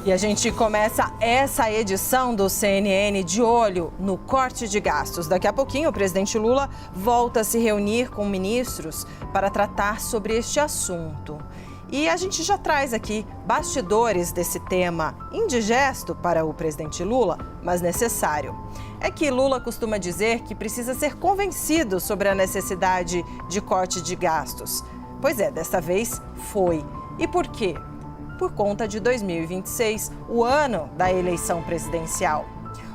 E a gente começa essa edição do CNN de olho no corte de gastos. Daqui a pouquinho, o presidente Lula volta a se reunir com ministros para tratar sobre este assunto. E a gente já traz aqui bastidores desse tema indigesto para o presidente Lula, mas necessário. É que Lula costuma dizer que precisa ser convencido sobre a necessidade de corte de gastos. Pois é, desta vez foi. E por quê? Por conta de 2026, o ano da eleição presidencial.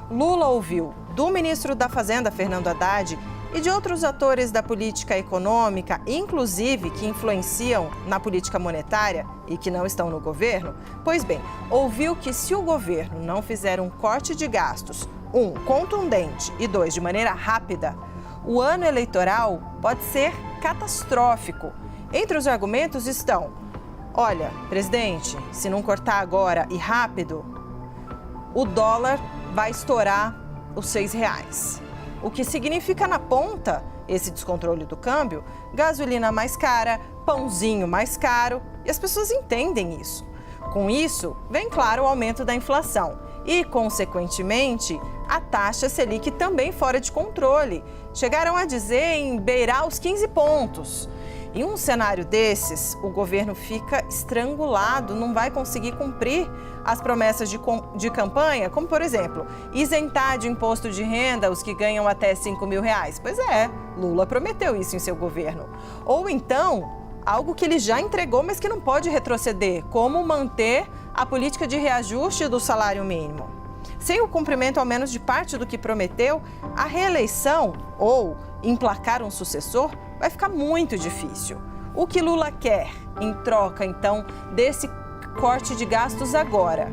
Lula ouviu do ministro da Fazenda, Fernando Haddad, e de outros atores da política econômica, inclusive que influenciam na política monetária e que não estão no governo. Pois bem, ouviu que se o governo não fizer um corte de gastos, contundente e de maneira rápida, o ano eleitoral pode ser catastrófico. Entre os argumentos estão: olha, presidente, se não cortar agora e rápido, o dólar vai estourar os R$6. O que significa na ponta esse descontrole do câmbio, gasolina mais cara, pãozinho mais caro, e as pessoas entendem isso. Com isso, vem claro o aumento da inflação e, consequentemente, a taxa Selic também fora de controle. Chegaram a dizer em beirar os 15 pontos. Em um cenário desses, o governo fica estrangulado, não vai conseguir cumprir as promessas de campanha, como, por exemplo, isentar de imposto de renda os que ganham até R$5 mil. Pois é, Lula prometeu isso em seu governo. Ou então, algo que ele já entregou, mas que não pode retroceder, como manter a política de reajuste do salário mínimo. Sem o cumprimento ao menos de parte do que prometeu, a reeleição ou emplacar um sucessor vai ficar muito difícil. O que Lula quer em troca, então, desse corte de gastos agora?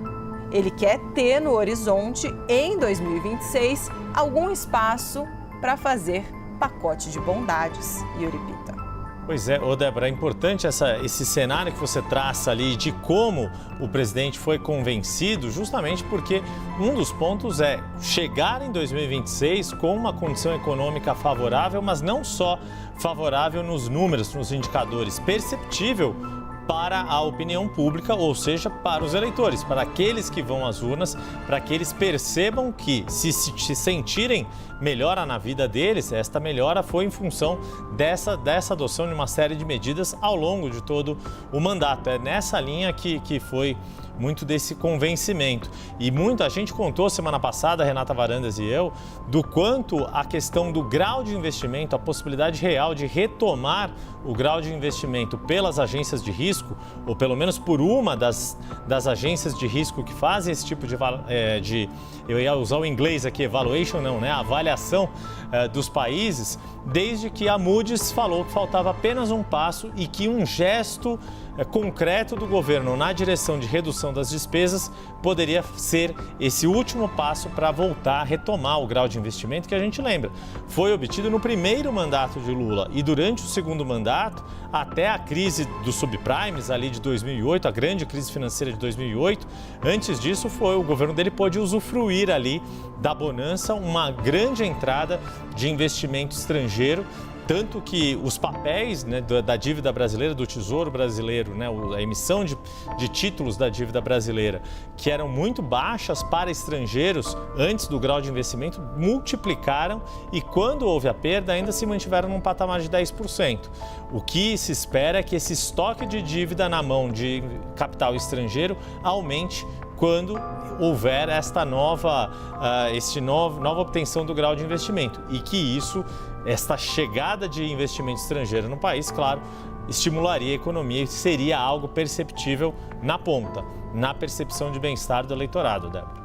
Ele quer ter no horizonte, em 2026, algum espaço para fazer pacote de bondades. Yuri Pita. Pois é, Débora, é importante esse cenário que você traça ali de como o presidente foi convencido, justamente porque um dos pontos é chegar em 2026 com uma condição econômica favorável, mas não só favorável nos números, nos indicadores, perceptível para a opinião pública, ou seja, para os eleitores, para aqueles que vão às urnas, para que eles percebam que, se sentirem melhora na vida deles, esta melhora foi em função dessa adoção de uma série de medidas ao longo de todo o mandato. É nessa linha que foi muito desse convencimento. E muita gente contou semana passada, Renata Varandas e eu, do quanto a questão do grau de investimento, a possibilidade real de retomar o grau de investimento pelas agências de risco, ou pelo menos por uma das agências de risco que fazem esse tipo de eu ia usar o inglês aqui, evaluation não, né? Avaliação dos países, desde que a Moody's falou que faltava apenas um passo e que um gesto concreto do governo na direção de redução das despesas poderia ser esse último passo para voltar a retomar o grau de investimento que a gente lembra. Foi obtido no primeiro mandato de Lula e durante o segundo mandato, até a crise dos subprimes ali de 2008, a grande crise financeira de 2008. Antes disso, o governo dele pôde usufruir ali da bonança, uma grande entrada de investimento estrangeiro. Tanto que os papéis, né, da dívida brasileira, do Tesouro Brasileiro, né, a emissão de títulos da dívida brasileira, que eram muito baixas para estrangeiros antes do grau de investimento, multiplicaram e quando houve a perda ainda se mantiveram num patamar de 10%. O que se espera é que esse estoque de dívida na mão de capital estrangeiro aumente quando houver esta nova obtenção do grau de investimento e que esta chegada de investimento estrangeiro no país, claro, estimularia a economia e seria algo perceptível na ponta, na percepção de bem-estar do eleitorado, Débora.